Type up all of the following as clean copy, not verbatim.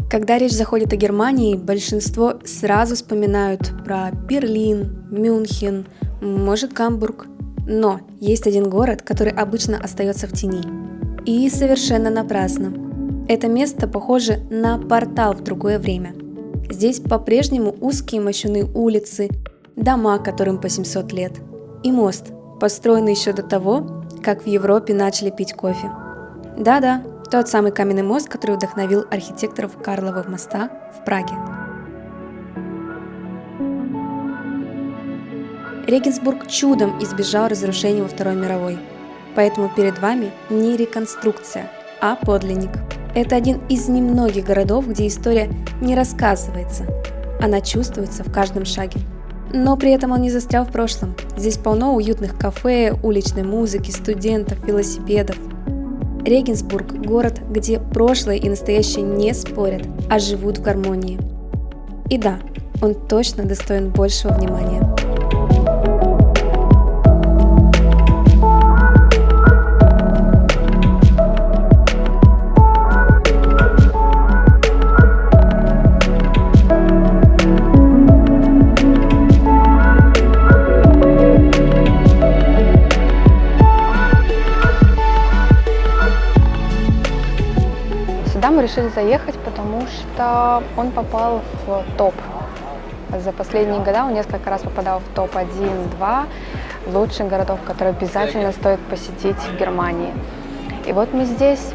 Когда речь заходит о Германии, большинство сразу вспоминают про Берлин, Мюнхен, может Гамбург. Но есть один город, который обычно остается в тени. И совершенно напрасно. Это место похоже на портал в другое время. Здесь по-прежнему узкие мощеные улицы, дома, которым по 700 лет, и мост, построенный еще до того, как в Европе начали пить кофе. Да-да, тот самый каменный мост, который вдохновил архитекторов Карлова моста в Праге. Регенсбург чудом избежал разрушений во Второй мировой, поэтому перед вами не реконструкция, а подлинник. Это один из немногих городов, где история не рассказывается, она чувствуется в каждом шаге. Но при этом он не застрял в прошлом. Здесь полно уютных кафе, уличной музыки, студентов, велосипедов. Регенсбург – город, где прошлое и настоящее не спорят, а живут в гармонии. И да, он точно достоин большего внимания. Сюда мы решили заехать, потому что он попал в топ. За последние годы он несколько раз попадал в топ-1-2 лучших городов, которые обязательно стоит посетить в Германии. И вот мы здесь.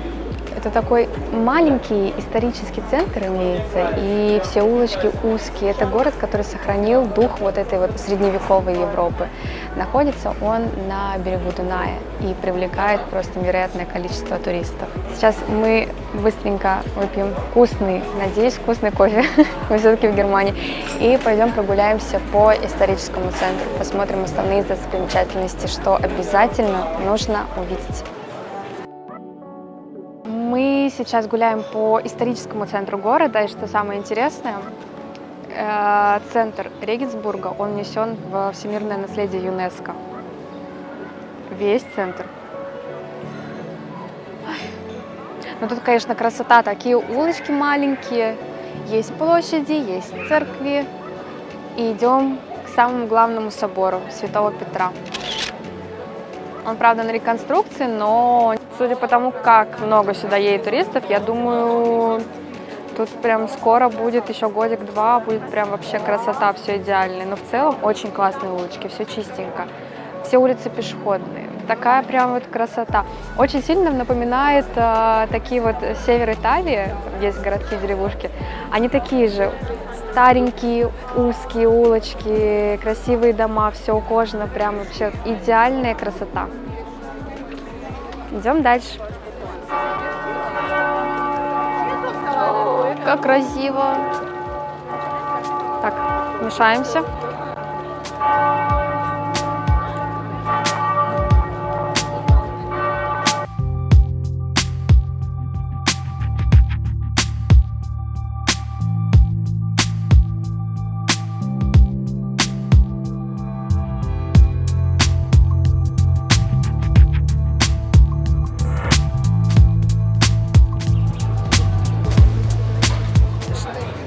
Это такой маленький исторический центр имеется, и все улочки узкие. Это город, который сохранил дух вот этой вот средневековой Европы. Находится он на берегу Дуная и привлекает просто невероятное количество туристов. Сейчас мы быстренько выпьем вкусный, надеюсь, вкусный кофе, мы все-таки в Германии, и пойдем прогуляемся по историческому центру, посмотрим основные достопримечательности, что обязательно нужно увидеть. Мы сейчас гуляем по историческому центру города, и что самое интересное, центр Регенсбурга, он внесен в всемирное наследие ЮНЕСКО. Весь центр. Ну тут, конечно, красота, такие улочки маленькие, есть площади, есть церкви. И идем к самому главному собору Святого Петра. Он, правда, на реконструкции, но судя по тому, как много сюда едет туристов, я думаю, тут прям скоро будет, еще годик-два, будет прям вообще красота, все идеально. Но в целом очень классные улочки, все чистенько, все улицы пешеходные. Такая прям вот красота. Очень сильно напоминает такие вот север Италии, есть городки, деревушки. Они такие же. Старенькие, узкие улочки, красивые дома, все ухожено, прям вообще идеальная красота. Идем дальше. Как красиво. Так, мешаемся.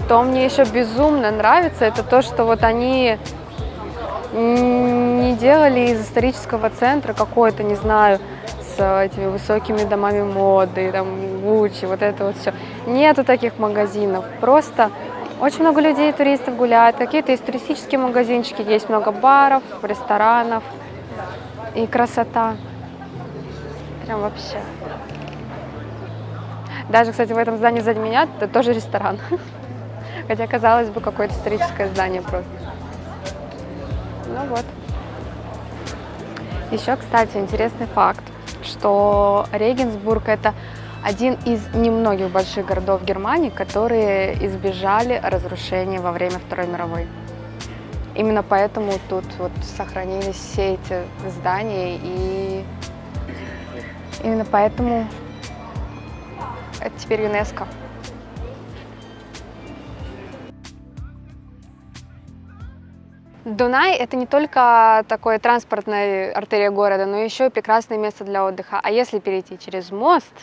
Что мне еще безумно нравится, это то, что вот они не делали из исторического центра какой-то, не знаю, с этими высокими домами моды, там, Гуччи, вот это вот все. Нету таких магазинов, просто очень много людей, туристов гуляют, какие-то туристические магазинчики, есть много баров, ресторанов и красота. Прям вообще. Даже, кстати, в этом здании сзади меня это тоже ресторан. Хотя, казалось бы, какое-то историческое здание просто. Ну вот. Еще, кстати, интересный факт, что Регенсбург – это один из немногих больших городов Германии, которые избежали разрушения во время Второй мировой. Именно поэтому тут вот сохранились все эти здания, и именно поэтому это теперь ЮНЕСКО. Дунай – это не только такой транспортная артерия города, но еще и прекрасное место для отдыха. А если перейти через мост,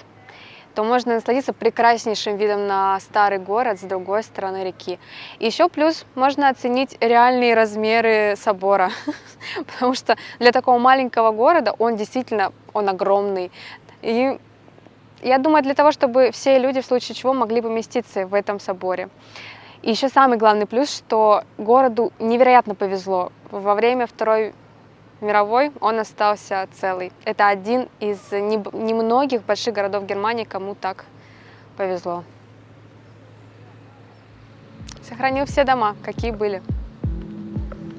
то можно насладиться прекраснейшим видом на старый город с другой стороны реки. И еще плюс можно оценить реальные размеры собора, потому что для такого маленького города он действительно огромный. И я думаю, для того, чтобы все люди в случае чего могли поместиться в этом соборе. И еще самый главный плюс, что городу невероятно повезло. Во время Второй мировой он остался целый. Это один из немногих больших городов Германии, кому так повезло. Сохранил все дома, какие были.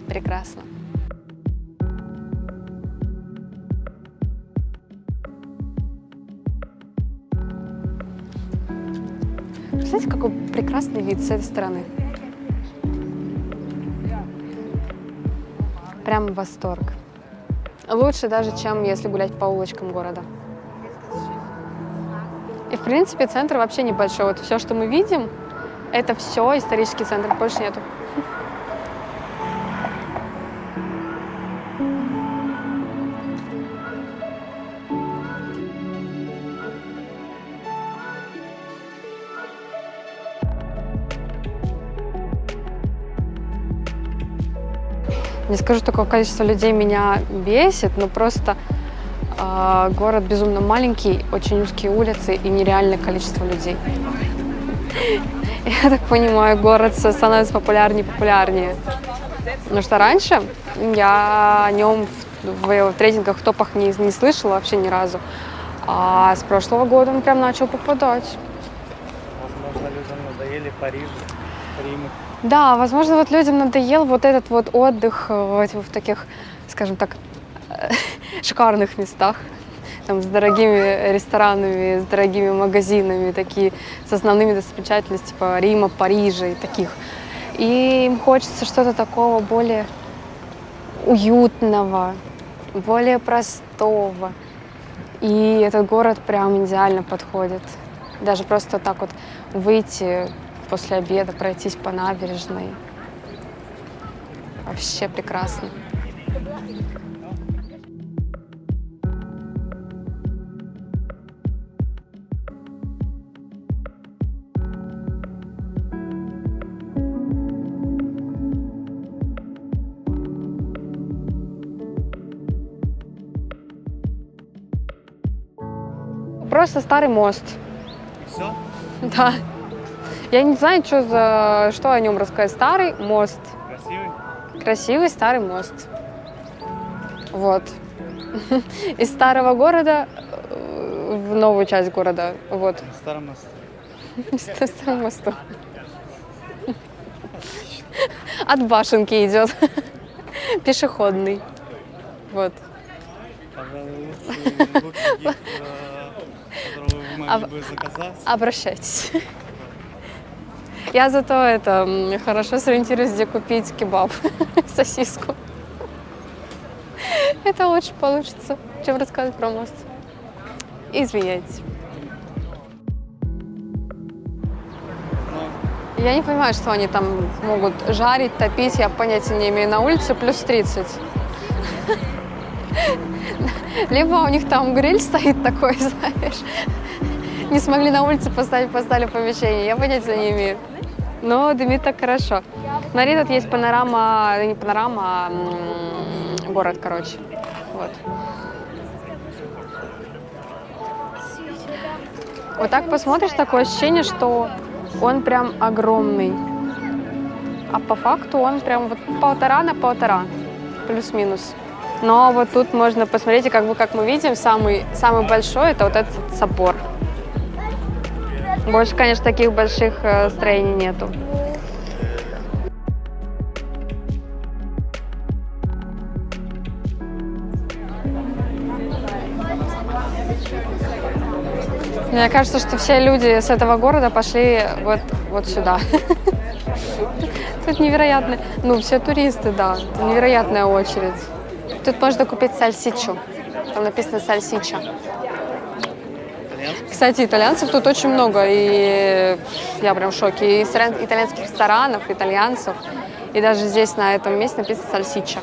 Прекрасно. Представляете, какой прекрасный вид с этой стороны. Прям восторг. Лучше даже, чем если гулять по улочкам города. И в принципе центр вообще небольшой. Вот все, что мы видим, это все исторический центр, больше нету. Не скажу, такое количество людей меня бесит, но просто город безумно маленький, очень узкие улицы и нереальное количество людей. Я так понимаю, город становится популярнее и популярнее. Потому что раньше я о нем в рейтингах, в топах не слышала вообще ни разу. А с прошлого года он прям начал попадать. Возможно, людям надоели Париж, Рим. Да, возможно, вот людям надоел вот этот вот отдых в таких, скажем так, шикарных местах, там, с дорогими ресторанами, с дорогими магазинами, такие, с основными достопримечательностями, типа Рима, Парижа и таких. И им хочется что-то такого более уютного, более простого. И этот город прям идеально подходит. Даже просто так вот выйти после обеда, пройтись по набережной. Вообще прекрасно. Просто старый мост. Все? Да. Я не знаю, что о нем рассказать. Старый мост. Красивый? Красивый старый мост. Вот. Из старого города в новую часть города. Вот. На старом мосту. На старом мосту. От башенки идет. Пешеходный. Вот. Пожалуй, лучший гид, которого вы могли бы заказать. Обращайтесь. Я зато хорошо сориентируюсь, где купить кебаб, сосиску. Это лучше получится, чем рассказывать про мост. Извиняйте. Я не понимаю, что они там могут жарить, топить, я понятия не имею. На улице плюс 30. Либо у них там гриль стоит такой, знаешь. Не смогли на улице поставить, поставили помещение. Я понятия не имею. Но дымит так хорошо. Смотри, тут есть панорама, не панорама, а город, короче. Вот. Вот так посмотришь, такое ощущение, что он прям огромный. А по факту он прям вот 1,5 на 1,5, плюс-минус. Но вот тут можно посмотреть, и как мы видим, самый большой это вот этот собор. Больше, конечно, таких больших строений нету. Мне кажется, что все люди с этого города пошли вот сюда. Тут невероятно. Ну, все туристы, да. Невероятная очередь. Тут можно купить сальсичу. Там написано сальсича. Кстати, итальянцев тут очень много, и я прям в шоке. И итальянских ресторанов, итальянцев. И даже здесь, на этом месте, написано сальсича.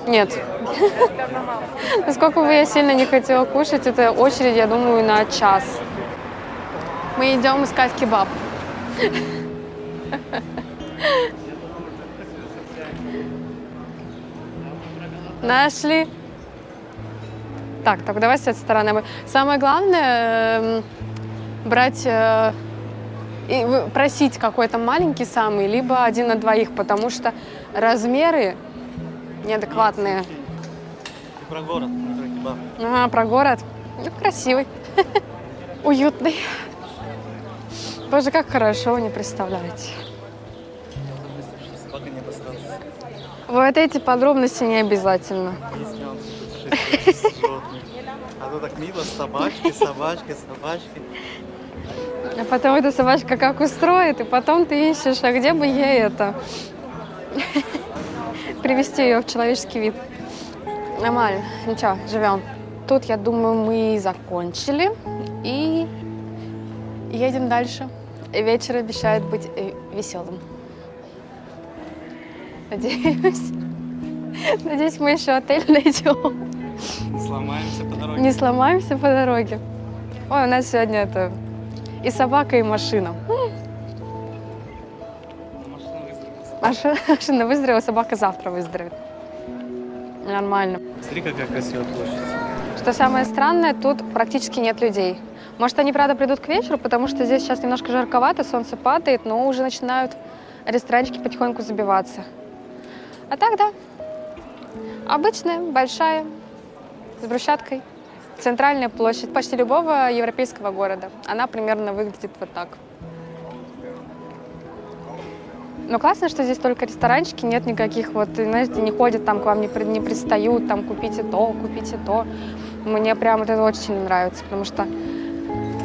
Нет, Насколько бы я сильно не хотела кушать, это очередь, я думаю, на час. Мы идем искать кебаб. Нашли. Так, давай с этой стороны. Самое главное брать и просить какой-то маленький самый, либо один на двоих, потому что размеры неадекватные. И про город, не про кебаб. Ага, про город. Ну, красивый. Уютный. Боже, как хорошо, вы не представляете. Собака не обосралась. Вот эти подробности не обязательно. Есть нюансы тут 6 животных. А то так мило, собачки. А потом эта собачка как устроит, и потом ты ищешь, а где бы ей это привести ее в человеческий вид. Нормально, ничего, живем. Тут, я думаю, мы закончили и едем дальше. Вечер обещает быть веселым. Надеюсь. Надеюсь, мы еще отель найдем. Не сломаемся по дороге. Не сломаемся по дороге. Ой, у нас сегодня это и собака, и машина. Машина выздоровела, собака завтра выздоровеет. Нормально. Смотри, какая красивая площадь. Что самое странное, тут практически нет людей. Может, они, правда, придут к вечеру, потому что здесь сейчас немножко жарковато, солнце падает, но уже начинают ресторанчики потихоньку забиваться. А так, да, обычная, большая, с брусчаткой. Центральная площадь почти любого европейского города. Она примерно выглядит вот так. Но классно, что здесь только ресторанчики, нет никаких вот, знаете, не ходят там к вам, не пристают, там купите то, купите то. Мне прям вот это очень сильно нравится, потому что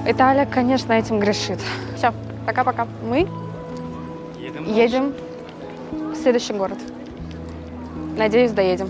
Италия, конечно, этим грешит. Все, пока-пока. Мы едем в следующий город. Надеюсь, доедем.